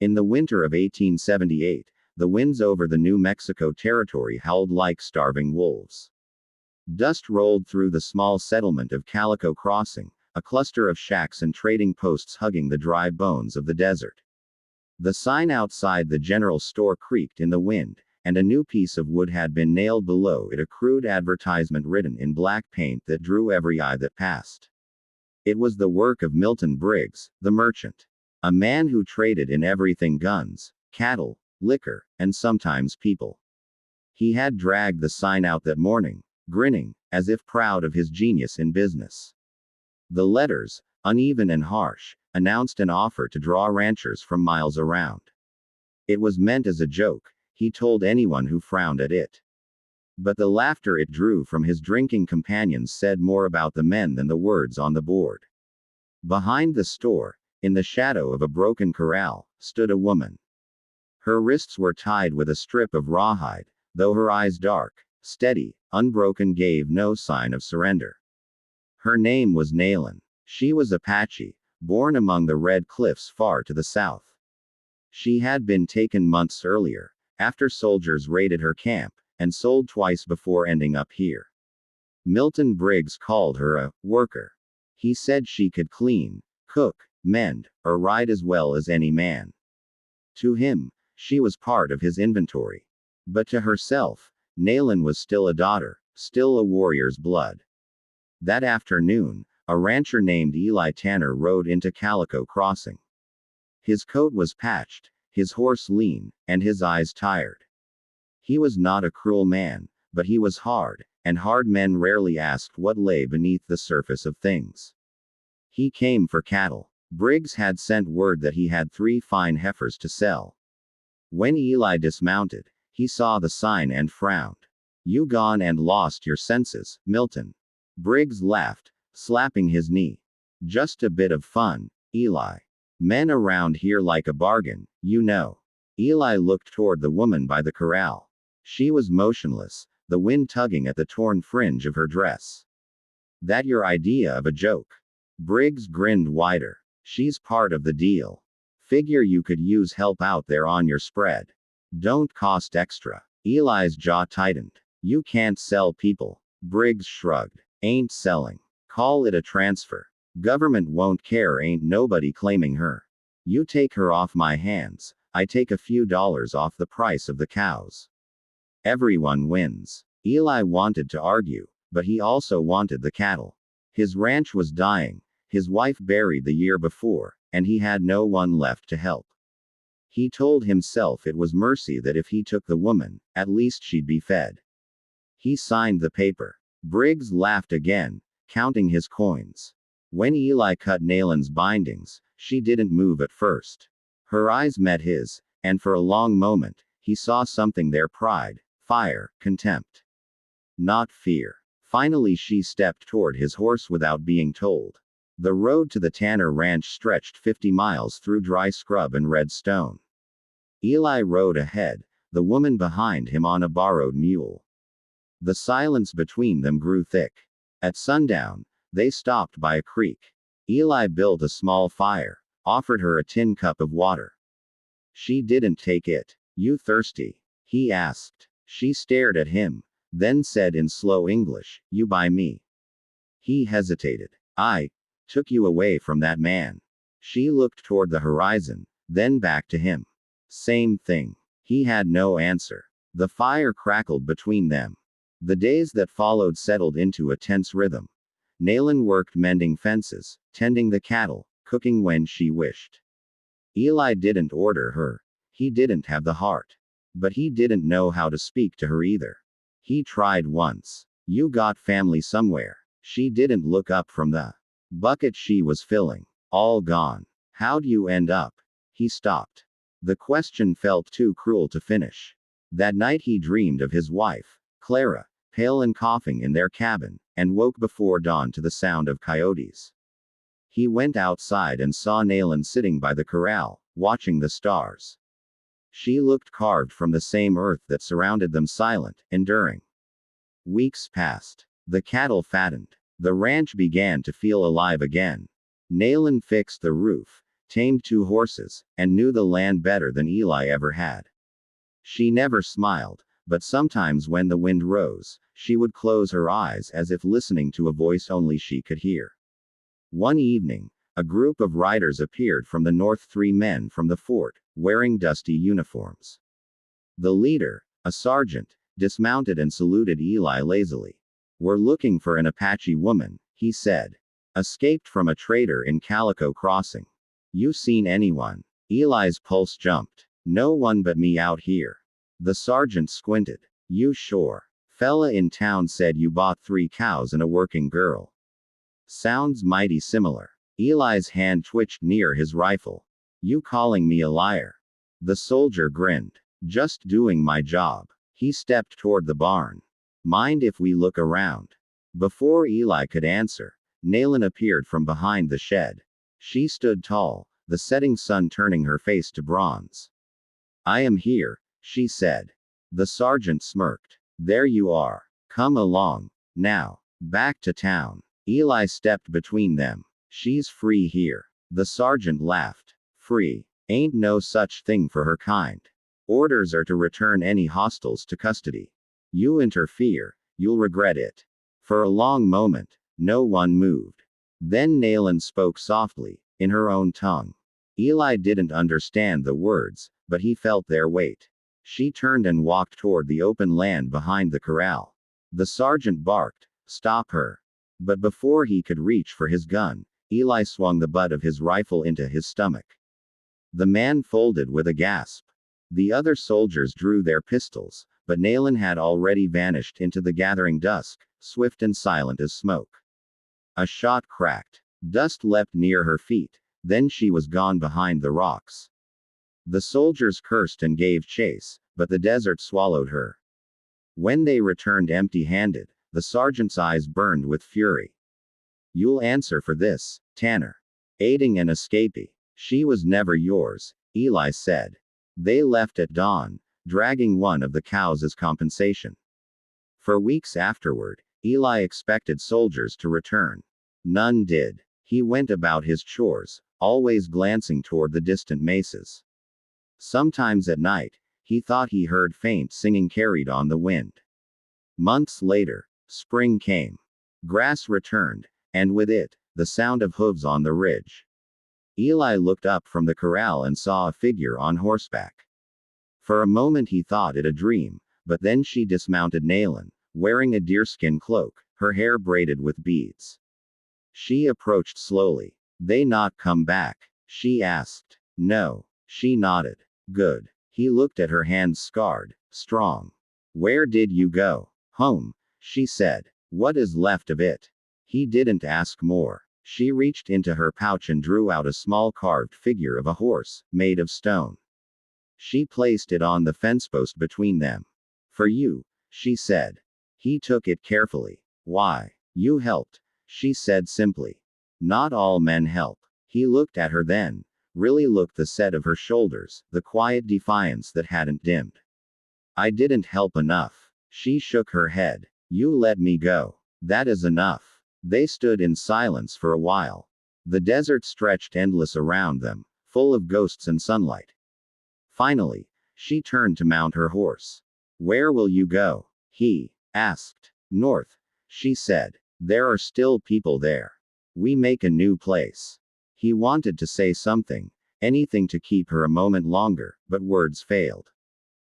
In the winter of 1878, the winds over the New Mexico territory howled like starving wolves. Dust rolled through the small settlement of Calico Crossing, a cluster of shacks and trading posts hugging the dry bones of the desert. The sign outside the general store creaked in the wind, and a new piece of wood had been nailed below it, a crude advertisement written in black paint that drew every eye that passed. It was the work of Milton Briggs, the merchant. A man who traded in everything: guns, cattle, liquor, and sometimes people. He had dragged the sign out that morning, grinning, as if proud of his genius in business. The letters, uneven and harsh, announced an offer to draw ranchers from miles around. It was meant as a joke, he told anyone who frowned at it. But the laughter it drew from his drinking companions said more about the men than the words on the board. Behind the store, in the shadow of a broken corral, stood a woman. Her wrists were tied with a strip of rawhide, though her eyes, dark, steady, unbroken, gave no sign of surrender. Her name was Nayland. She was Apache, born among the Red Cliffs far to the south. She had been taken months earlier, after soldiers raided her camp, and sold twice before ending up here. Milton Briggs called her a worker. He said she could clean, cook, mend, or ride as well as any man. To him, she was part of his inventory. But to herself, Nayland was still a daughter, still a warrior's blood. That afternoon, a rancher named Eli Tanner rode into Calico Crossing. His coat was patched, his horse lean, and his eyes tired. He was not a cruel man, but he was hard, and hard men rarely asked what lay beneath the surface of things. He came for cattle. Briggs had sent word that he had 3 fine heifers to sell. When Eli dismounted, he saw the sign and frowned. "You gone and lost your senses, Milton?" Briggs laughed, slapping his knee. "Just a bit of fun, Eli. Men around here like a bargain, you know." Eli looked toward the woman by the corral. She was motionless, the wind tugging at the torn fringe of her dress. "That your idea of a joke?" Briggs grinned wider. "She's part of the deal. Figure you could use help out there on your spread. Don't cost extra." Eli's jaw tightened. "You can't sell people." Briggs shrugged. "Ain't selling. Call it a transfer. Government won't care, ain't nobody claiming her. You take her off my hands, I take a few dollars off the price of the cows. Everyone wins." Eli wanted to argue, but he also wanted the cattle. His ranch was dying, his wife buried the year before, and he had no one left to help. He told himself it was mercy that if he took the woman, at least she'd be fed. He signed the paper. Briggs laughed again, counting his coins. When Eli cut Nayland's bindings, she didn't move at first. Her eyes met his, and for a long moment, he saw something there: pride, fire, contempt. Not fear. Finally she stepped toward his horse without being told. The road to the Tanner Ranch stretched 50 miles through dry scrub and red stone. Eli rode ahead, the woman behind him on a borrowed mule. The silence between them grew thick. At sundown, they stopped by a creek. Eli built a small fire, offered her a tin cup of water. She didn't take it. "You thirsty?" he asked. She stared at him, then said in slow English, "You buy me?" He hesitated. "I took you away from that man." She looked toward the horizon, then back to him. "Same thing." He had no answer. The fire crackled between them. The days that followed settled into a tense rhythm. Nayland worked mending fences, tending the cattle, cooking when she wished. Eli didn't order her. He didn't have the heart. But he didn't know how to speak to her either. He tried once. "You got family somewhere?" She didn't look up from the bucket she was filling. "All gone." "How'd you end up?" He stopped. The question felt too cruel to finish. That night he dreamed of his wife, Clara, pale and coughing in their cabin, and woke before dawn to the sound of coyotes. He went outside and saw Nayland sitting by the corral, watching the stars. She looked carved from the same earth that surrounded them, silent, enduring. Weeks passed. The cattle fattened. The ranch began to feel alive again. Nayland fixed the roof, tamed 2 horses, and knew the land better than Eli ever had. She never smiled, but sometimes when the wind rose, she would close her eyes as if listening to a voice only she could hear. One evening, a group of riders appeared from the north, 3 men from the fort, wearing dusty uniforms. The leader, a sergeant, dismounted and saluted Eli lazily. "We're looking for an Apache woman," he said. "Escaped from a trader in Calico Crossing. You seen anyone?" Eli's pulse jumped. "No one but me out here." The sergeant squinted. "You sure? Fella in town said you bought 3 cows and a working girl. Sounds mighty similar." Eli's hand twitched near his rifle. "You calling me a liar?" The soldier grinned. "Just doing my job." He stepped toward the barn. "Mind if we look around?" Before Eli could answer, Nayland appeared from behind the shed. She stood tall, the setting sun turning her face to bronze. "I am here," she said. The sergeant smirked. "There you are. Come along. Now, back to town." Eli stepped between them. "She's free here." The sergeant laughed. "Free? Ain't no such thing for her kind. Orders are to return any hostiles to custody. You interfere, you'll regret it." For a long moment, no one moved. Then Nayland spoke softly, in her own tongue. Eli didn't understand the words, but he felt their weight. She turned and walked toward the open land behind the corral. The sergeant barked, "Stop her." But before he could reach for his gun, Eli swung the butt of his rifle into his stomach. The man folded with a gasp. The other soldiers drew their pistols, but Nayland had already vanished into the gathering dusk, swift and silent as smoke. A shot cracked. Dust leapt near her feet, then she was gone behind the rocks. The soldiers cursed and gave chase, but the desert swallowed her. When they returned empty-handed, the sergeant's eyes burned with fury. "You'll answer for this, Tanner. Aiding an escapee. She was never yours," Eli said. "They left at dawn, dragging one of the cows as compensation." For weeks afterward, Eli expected soldiers to return. None did. He went about his chores, always glancing toward the distant mesas. Sometimes at night, he thought he heard faint singing carried on the wind. Months later, spring came. Grass returned, and with it, the sound of hooves on the ridge. Eli looked up from the corral and saw a figure on horseback. For a moment he thought it a dream, but then she dismounted Nayland, wearing a deerskin cloak, her hair braided with beads. She approached slowly. "They not come back?" she asked. "No." She nodded. "Good." He looked at her hands scarred, strong. "Where did you go?" "Home," she said. "What is left of it?" He didn't ask more. She reached into her pouch and drew out a small carved figure of a horse, made of stone. She placed it on the fence post between them. "For you," she said. He took it carefully. "Why? You helped," she said simply. "Not all men help." He looked at her then, really looked the set of her shoulders, the quiet defiance that hadn't dimmed. "I didn't help enough." She shook her head. "You let me go. That is enough." They stood in silence for a while. The desert stretched endless around them, full of ghosts and sunlight. Finally, she turned to mount her horse. "Where will you go?" he asked. "North," she said. "There are still people there. We make a new place." He wanted to say something, anything to keep her a moment longer, but words failed.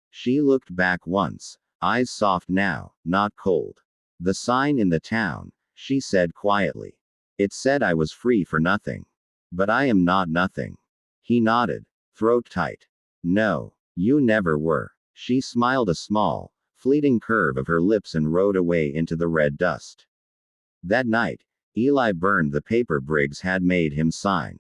She looked back once, eyes soft now, not cold. "The sign in the town," she said quietly. "It said I was free for nothing. But I am not nothing." He nodded, throat tight. "No, you never were." She smiled, a small, fleeting curve of her lips, and rode away into the red dust. That night, Eli burned the paper Briggs had made him sign.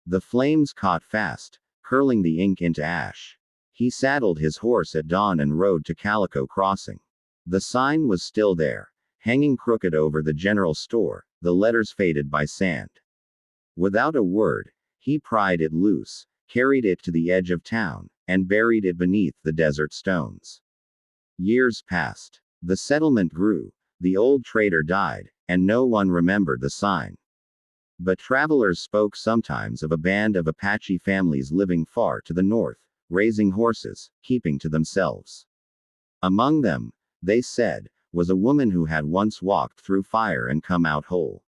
The flames caught fast, curling the ink into ash. He saddled his horse at dawn and rode to Calico Crossing. The sign was still there, hanging crooked over the general store, the letters faded by sand. Without a word, he pried it loose, carried it to the edge of town, and buried it beneath the desert stones. Years passed. The settlement grew, the old trader died, and no one remembered the sign. But travelers spoke sometimes of a band of Apache families living far to the north, raising horses, keeping to themselves. Among them, they said, was a woman who had once walked through fire and come out whole.